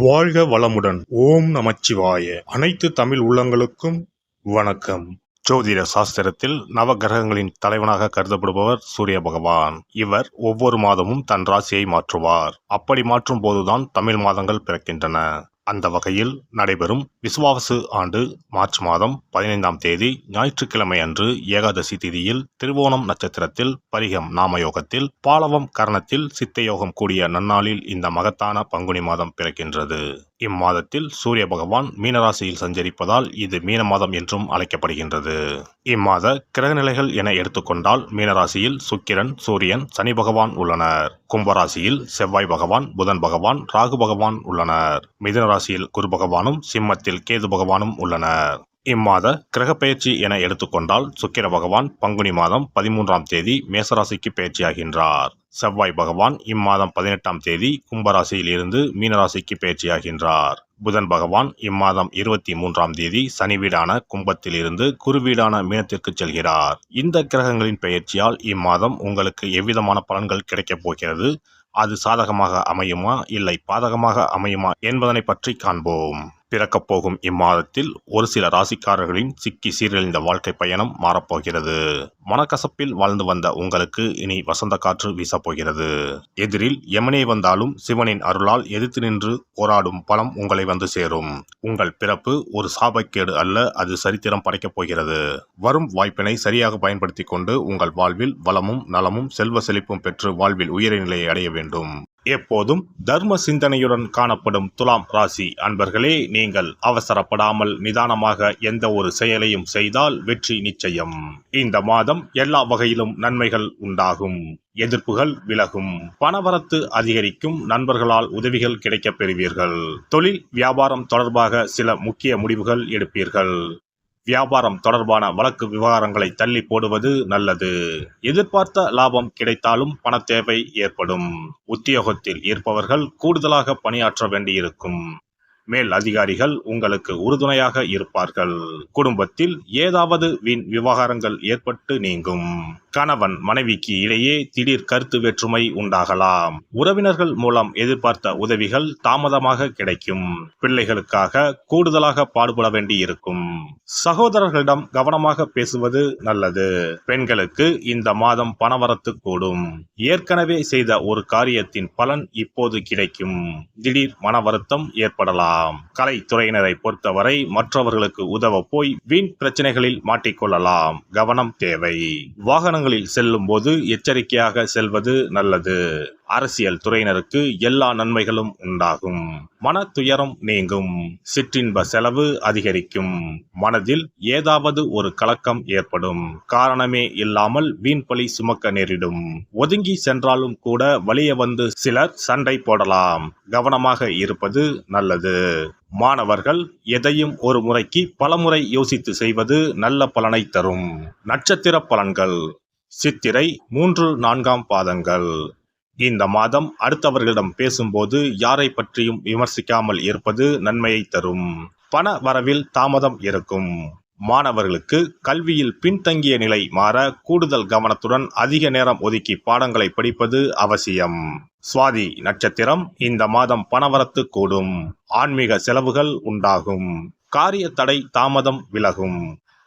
வாழ்க வளமுடன். ஓம் நமச்சிவாய. அனைத்து தமிழ் உள்ளங்களுக்கும் வணக்கம். ஜோதிட சாஸ்திரத்தில் நவகிரகங்களின் தலைவனாக கருதப்படுபவர் சூரிய பகவான். இவர் ஒவ்வொரு மாதமும் தன் ராசியை மாற்றுவார். அப்படி மாற்றும் போதுதான் தமிழ் மாதங்கள் பிறக்கின்றன. அந்த வகையில் நடைபெறும் விசுவாவசு ஆண்டு மார்ச் மாதம் 15ஆம் தேதி ஞாயிற்றுக்கிழமை அன்று ஏகாதசி திதியில் திருவோணம் நட்சத்திரத்தில் பரிகம் நாமயோகத்தில் பாலவம் கரணத்தில் சித்தயோகம் கூடிய நன்னாளில் இந்த மகத்தான பங்குனி மாதம் பிறக்கின்றது. இம்மாதத்தில் சூரிய பகவான் மீனராசியில் சஞ்சரிப்பதால் இது மீன மாதம் என்றும் அழைக்கப்படுகின்றது. இம்மாத கிரகநிலைகள் என எடுத்துக்கொண்டால் மீனராசியில் சுக்கிரன், சூரியன், சனி பகவான் உள்ளனர். கும்பராசியில் செவ்வாய் பகவான், புதன் பகவான், ராகு பகவான் உள்ளனர். மிதுன ராசியில் குரு பகவானும், சிம்மத்தில் கேது பகவானும் உள்ளனர். இம்மாத கிரகப்பெயர்ச்சி என எடுத்துக்கொண்டால் சுக்கிர பகவான் பங்குனி மாதம் 13ஆம் தேதி மேசராசிக்கு பயிற்சியாகின்றார். செவ்வாய் பகவான் இம்மாதம் 18ஆம் தேதி கும்பராசியில் இருந்து மீனராசிக்கு பயிற்சியாகின்றார். புதன் பகவான் இம்மாதம் 23ஆம் தேதி சனி வீடான கும்பத்தில் இருந்து குரு வீடான மீனத்திற்கு செல்கிறார். இந்த கிரகங்களின் பெயர்ச்சியால் இம்மாதம் உங்களுக்கு எவ்விதமான பலன்கள் கிடைக்கப் போகிறது, அது சாதகமாக அமையுமா இல்லை பாதகமாக அமையுமா என்பதனை பற்றி காண்போம். பிறக்கப் போகும் இம்மாதத்தில் ஒரு சில ராசிக்காரர்களின் சிக்கி சீரழிந்த வாழ்க்கை பயணம் மாறப்போகிறது. மனக்கசப்பில் வாழ்ந்து வந்த உங்களுக்கு இனி வசந்த காற்று வீசப்போகிறது. எதிரில் எமனே வந்தாலும் சிவனின் அருளால் எதிர்த்து நின்று போராடும் பலம் உங்களை வந்து சேரும். உங்கள் பிறப்பு ஒரு சாபக்கேடு அல்ல, அது சரித்திரம் படைக்கப் போகிறது. வரும் வாய்ப்பினை சரியாக பயன்படுத்தி கொண்டு உங்கள் வாழ்வில் வளமும் நலமும் செல்வ செழிப்பும் பெற்று வாழ்வில் உயரிய நிலையை அடைய வேண்டும். எப்போதும் தர்ம சிந்தனையுடன் காணப்படும் துலாம் ராசி அன்பர்களே, நீங்கள் அவசரப்படாமல் நிதானமாக எந்த ஒரு செயலையும் செய்தால் வெற்றி நிச்சயம். இந்த மாதம் எல்லா வகையிலும் நன்மைகள் உண்டாகும். எதிர்ப்புகள் விலகும். பணவரத்து அதிகரிக்கும். நண்பர்களால் உதவிகள் கிடைக்கப் பெறுவீர்கள். தொழில் வியாபாரம் தொடர்பாக சில முக்கிய முடிவுகள் எடுப்பீர்கள். வியாபாரம் தொடர்பான வழக்கு விவகாரங்களை தள்ளி போடுவது நல்லது. எதிர்பார்த்த லாபம் கிடைத்தாலும் பண தேவை ஏற்படும். உத்தியோகத்தில் இருப்பவர்கள் கூடுதலாக பணியாற்ற வேண்டியிருக்கும். மேல் அதிகாரிகள் உங்களுக்கு உறுதுணையாக இருப்பார்கள். குடும்பத்தில் ஏதாவது வீண் விவகாரங்கள் ஏற்பட்டு நீங்கும். கணவன் மனைவிக்கு இடையே திடீர் கருத்து வேற்றுமை உண்டாகலாம். உறவினர்கள் மூலம் எதிர்பார்த்த உதவிகள் தாமதமாக கிடைக்கும். பிள்ளைகளுக்காக கூடுதலாக பாடுபட வேண்டி இருக்கும். சகோதரர்களிடம் கவனமாக பேசுவது நல்லது. பெண்களுக்கு இந்த மாதம் பணவரத்து கூடும். ஏற்கனவே செய்த ஒரு காரியத்தின் பலன் இப்போது கிடைக்கும். திடீர் மன வருத்தம் ஏற்படலாம். கலைத்துறையினரை பொறுத்தவரை மற்றவர்களுக்கு உதவ போய் வீண் பிரச்சனைகளில் மாட்டிக்கொள்ளலாம். கவனம் தேவை. வாகனங்களில் செல்லும் போது எச்சரிக்கையாக செல்வது நல்லது. அரசியல் துறையினருக்கு எல்லா நன்மைகளும் உண்டாகும். மன துயரம் நீங்கும். சிற்றின்ப செலவு அதிகரிக்கும். மனதில் ஏதாவது ஒரு கலக்கம் ஏற்படும். காரணமே இல்லாமல் வீண்பழி சுமக்க நேரிடும். ஒதுங்கி சென்றாலும் கூட வலிய வந்து சிலர் சண்டை போடலாம். கவனமாக இருப்பது நல்லது. மாணவர்கள் எதையும் ஒரு முறைக்கு பலமுறை யோசித்து செய்வது நல்ல பலனை தரும். நட்சத்திர பலன்கள். சித்திரை 3-4ஆம் பாதங்கள். இந்த மாதம் அடுத்தவர்களிடம் பேசும்போது யாரை பற்றியும் விமர்சிக்காமல் இருப்பது நன்மையை தரும். பண வரவில் தாமதம் இருக்கும். மாணவர்களுக்கு கல்வியில் பின்தங்கிய நிலை மாற கூடுதல் கவனத்துடன் அதிக நேரம் ஒதுக்கி பாடங்களை படிப்பது அவசியம். சுவாதி நட்சத்திரம். இந்த மாதம் பணவரத்து கூடும். ஆன்மீக செலவுகள் உண்டாகும். காரிய தடை தாமதம் விலகும்.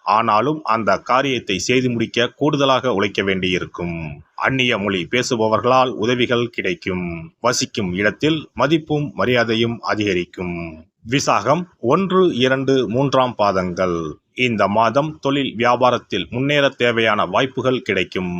ஆனாலும் அந்த காரியத்தை செய்து முடிக்க கூடுதலாக உழைக்க வேண்டியிருக்கும். அந்நிய மொழி பேசுபவர்களால் உதவிகள் கிடைக்கும். வசிக்கும் இடத்தில் மதிப்பும் மரியாதையும் அதிகரிக்கும். விசாகம் 1-2-3ஆம் பாதங்கள். இந்த மாதம் தொழில் வியாபாரத்தில் முன்னேற தேவையான வாய்ப்புகள் கிடைக்கும்.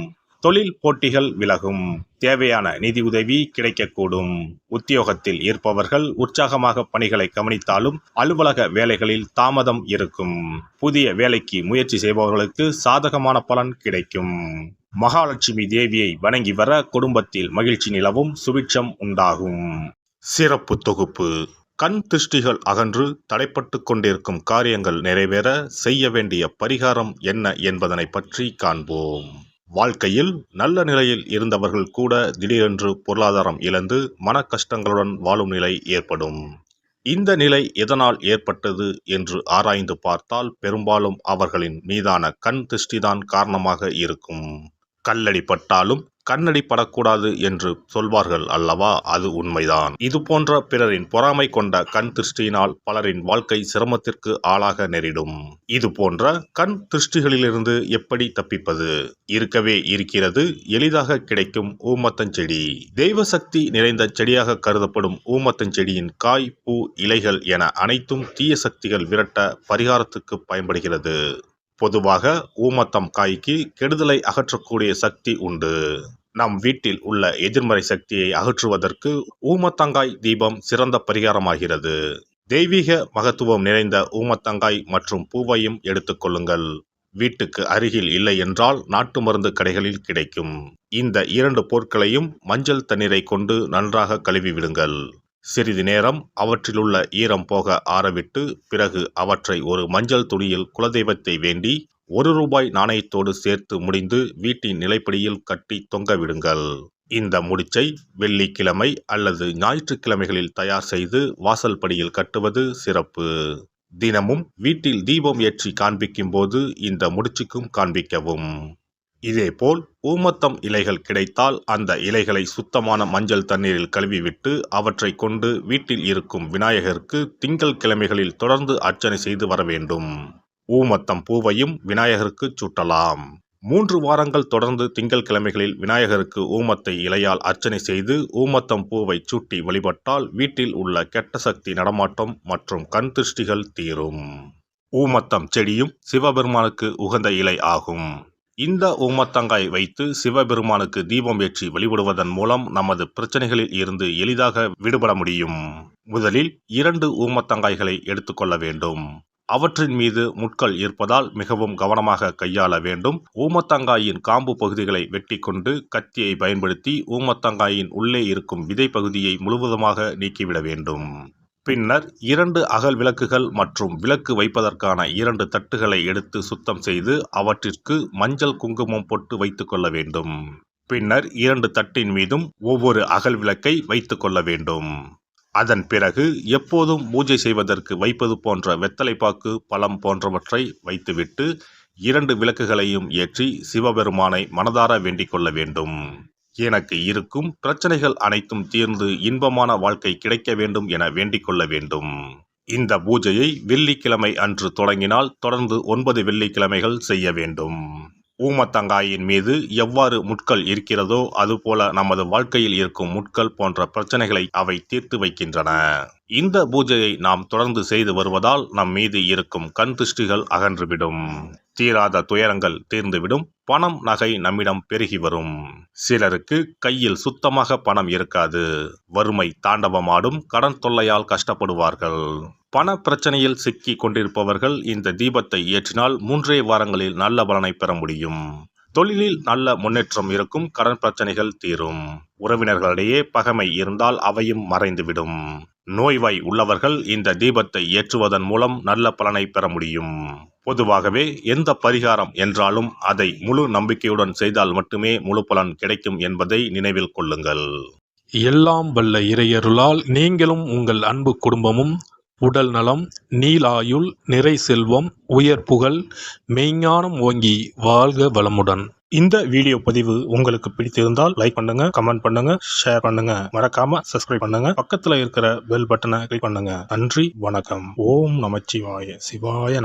தொழில் போட்டிகள் விலகும். தேவையான நிதி உதவி கிடைக்கக்கூடும். உத்தியோகத்தில் இருப்பவர்கள் உற்சாகமாக பணிகளை கவனித்தாலும் அலுவலக வேலைகளில் தாமதம் இருக்கும். புதிய வேலைக்கு முயற்சி செய்பவர்களுக்கு சாதகமான பலன் கிடைக்கும். மகாலட்சுமி தேவியை வணங்கி வர குடும்பத்தில் மகிழ்ச்சி நிலவும். சுபிட்சம் உண்டாகும். சிறப்பு தொகுப்பு. கண் திருஷ்டிகள் அகன்று தடைப்பட்டு கொண்டிருக்கும் காரியங்கள் நிறைவேற செய்ய வேண்டிய பரிகாரம் என்ன என்பதனை பற்றி காண்போம். வாழ்க்கையில் நல்ல நிலையில் இருந்தவர்கள் கூட திடீரென்று பொருளாதாரம் இழந்து மன கஷ்டங்களுடன் வாழும் நிலை ஏற்படும். இந்த நிலை எதனால் ஏற்பட்டது என்று ஆராய்ந்து பார்த்தால் பெரும்பாலும் அவர்களின் மீதான கண் திருஷ்டிதான் காரணமாக இருக்கும். கல்லடி பட்டாலும் கண்ணடி படக்கூடாது என்று சொல்வார்கள் அல்லவா, அது உண்மைதான். இது போன்ற பிறரின் பொறாமை கொண்ட கண் திருஷ்டியினால் பலரின் வாழ்க்கை சிரமத்திற்கு ஆளாக நேரிடும். இது போன்ற கண் திருஷ்டிகளிலிருந்து எப்படி தப்பிப்பது? இருக்கவே இருக்கிறது எளிதாக கிடைக்கும் ஊமத்தஞ்செடி. தெய்வ சக்தி நிறைந்த செடியாக கருதப்படும் ஊமத்தஞ்செடியின் காய், பூ, இலைகள் என அனைத்தும் தீய சக்திகள் விரட்ட பரிகாரத்துக்கு பயன்படுகிறது. பொதுவாக ஊமத்தம் காய்க்கு கெடுதலை அகற்றக்கூடிய சக்தி உண்டு. நம் வீட்டில் உள்ள எதிர்மறை சக்தியை அகற்றுவதற்கு ஊமத்தங்காய் தீபம் சிறந்த பரிகாரமாகிறது. தெய்வீக மகத்துவம் நிறைந்த ஊமத்தங்காய் மற்றும் பூவையும் எடுத்துக்கொள்ளுங்கள். வீட்டுக்கு அருகில் இல்லை என்றால் நாட்டு மருந்து கடைகளில் கிடைக்கும். இந்த 2 பொருட்களையும் மஞ்சள் தண்ணீரை கொண்டு நன்றாக கழுவி விடுங்கள். சிறிது நேரம் அவற்றிலுள்ள ஈரம் போக ஆறவிட்டு பிறகு அவற்றை ஒரு மஞ்சள் துணியில் குலதெய்வத்தை வேண்டி ₹1 நாணயத்தோடு சேர்த்து முடிந்து வீட்டின் நிலைப்படியில் கட்டி தொங்க விடுங்கள். இந்த முடிச்சை வெள்ளிக்கிழமை அல்லது ஞாயிற்றுக்கிழமைகளில் தயார் செய்து வாசல் படியில் கட்டுவது சிறப்பு. தினமும் வீட்டில் தீபம் ஏற்றி காண்பிக்கும் போது இந்த முடிச்சுக்கும் காண்பிக்கவும். இதேபோல் ஊமத்தம் இலைகள் கிடைத்தால் அந்த இலைகளை சுத்தமான மஞ்சள் தண்ணீரில் கழுவிவிட்டு அவற்றை கொண்டு வீட்டில் இருக்கும் விநாயகருக்கு திங்கள் கிழமைகளில் தொடர்ந்து அர்ச்சனை செய்து வர வேண்டும். ஊமத்தம் பூவையும் விநாயகருக்கு சூட்டலாம். 3 வாரங்கள் தொடர்ந்து திங்கள் கிழமைகளில் விநாயகருக்கு ஊமத்தை இலையால் அர்ச்சனை செய்து ஊமத்தம் பூவை சூட்டி வழிபட்டால் வீட்டில் உள்ள கெட்ட சக்தி நடமாட்டம் மற்றும் கண் திருஷ்டிகள் தீரும். ஊமத்தம் செடியும் சிவபெருமானுக்கு உகந்த இலை ஆகும். இந்த ஊமத்தங்காய் வைத்து சிவபெருமானுக்கு தீபம் ஏற்றி வழிபடுவதன் மூலம் நமது பிரச்சனைகளில் இருந்து எளிதாக விடுபட முடியும். முதலில் 2 ஊமத்தங்காய்களை எடுத்துக்கொள்ள வேண்டும். அவற்றின் மீது முட்கள் இருப்பதால் மிகவும் கவனமாக கையாள வேண்டும். ஊமத்தங்காயின் காம்பு பகுதிகளை வெட்டி கொண்டு கத்தியை பயன்படுத்தி ஊமத்தங்காயின் உள்ளே இருக்கும் விதை பகுதியை முழுவதுமாக நீக்கிவிட வேண்டும். பின்னர் 2 அகல் விளக்குகள் மற்றும் விளக்கு வைப்பதற்கான 2 தட்டுகளை எடுத்து சுத்தம் செய்து அவற்றிற்கு மஞ்சள் குங்குமம் போட்டு வைத்துக் கொள்ள வேண்டும். பின்னர் 2 தட்டின் மீதும் ஒவ்வொரு அகல் விளக்கை வைத்துக் கொள்ள வேண்டும். அதன் பிறகு எப்போதும் பூஜை செய்வதற்கு வைப்பது போன்ற வெத்தலைப்பாக்கு, பழம் போன்றவற்றை வைத்துவிட்டு 2 விளக்குகளையும் ஏற்றி சிவபெருமானை மனதார வேண்டிக் கொள்ள வேண்டும். எனக்கு இருக்கும் பிரச்சனைகள் அனைத்தும் தீர்ந்து இன்பமான வாழ்க்கை கிடைக்க வேண்டும் என வேண்டிக் கொள்ள வேண்டும். இந்த பூஜையை வெள்ளிக்கிழமை அன்று தொடங்கினால் தொடர்ந்து 9 வெள்ளிக்கிழமைகள் செய்ய வேண்டும். ஊமத்தங்காயின் மீது எவ்வாறு முட்கள் இருக்கிறதோ அதுபோல நமது வாழ்க்கையில் இருக்கும் முட்கள் போன்ற பிரச்சனைகளை அவை தீர்த்து வைக்கின்றன. இந்த பூஜையை நாம் தொடர்ந்து செய்து வருவதால் நம் மீது இருக்கும் கண் திருஷ்டிகள் அகன்றுவிடும். தீராத துயரங்கள் தீர்ந்துவிடும். பணம், நகை நம்மிடம் பெருகி வரும். சிலருக்கு கையில் சுத்தமாக பணம் இருக்காது. வறுமை தாண்டவமாடும். கடன் தொல்லையால் கஷ்டப்படுவார்கள். பண பிரச்சனையில் சிக்கி கொண்டிருப்பவர்கள் இந்த தீபத்தை ஏற்றினால் 3 வாரங்களில் நல்ல பலனை பெற முடியும். தொழிலில் நல்ல முன்னேற்றம் இருக்கும். கடன் பிரச்சனைகள் தீரும். உறவினர்களிடையே பகைமை இருந்தால் அவையும் மறைந்துவிடும். நோய்வாய் உள்ளவர்கள் இந்த தீபத்தை ஏற்றுவதன் மூலம் நல்ல பலனை பெற முடியும். பொதுவாகவே எந்த பரிகாரம் என்றாலும் அதை முழு நம்பிக்கையுடன் செய்தால் மட்டுமே முழு பலன் கிடைக்கும் என்பதை நினைவில் கொள்ளுங்கள். எல்லாம் வல்ல இறையருளால் நீங்களும் உங்கள் அன்பு குடும்பமும் உடல் நலம், நீலாயுள், நிறை செல்வம், உயர் புகழ், மெய்ஞானம் ஓங்கி வாழ்க வளமுடன். இந்த வீடியோ பதிவு உங்களுக்கு பிடித்திருந்தால் லைக் பண்ணுங்க, கமெண்ட் பண்ணுங்க, ஷேர் பண்ணுங்க, மறக்காம சப்ஸ்கிரைப் பண்ணுங்க, பக்கத்துல இருக்கிற பெல் பட்டனை கிளிக் பண்ணுங்க. நன்றி, வணக்கம். ஓம் நமச்சிவாய. சிவாய